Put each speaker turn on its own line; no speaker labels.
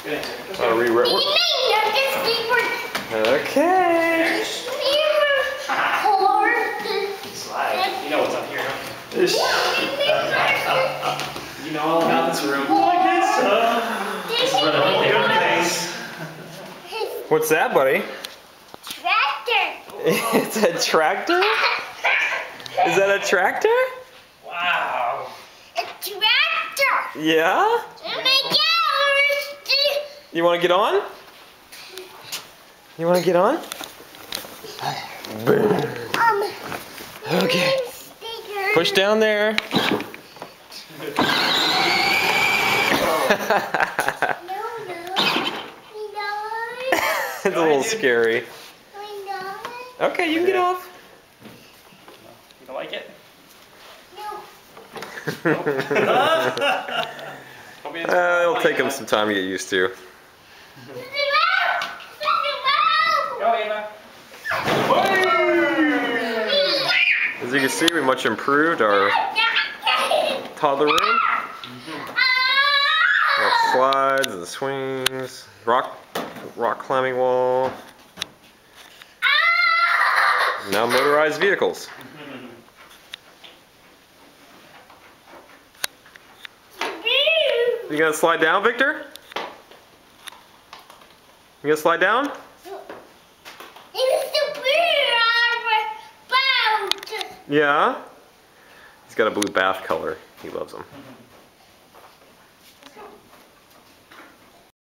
Okay.
Slide. You know what's up here, huh? You know all about this room. This is where the good things.
What's that, buddy?
Tractor.
It's a tractor? Is that a tractor?
Wow.
A tractor.
Yeah?
Oh my God.
You want to get on? You want to get on? Okay. Push down there. It's a little scary. Okay, you can get off.
You don't like it?
It'll take him some time to get used to.
Go, Ava.
As you can see, we much improved our toddler room. Got slides and swings, rock climbing wall. Now motorized vehicles. You gonna slide down, Victor? You gonna slide down? Yeah? He's got a blue bath color. He loves them.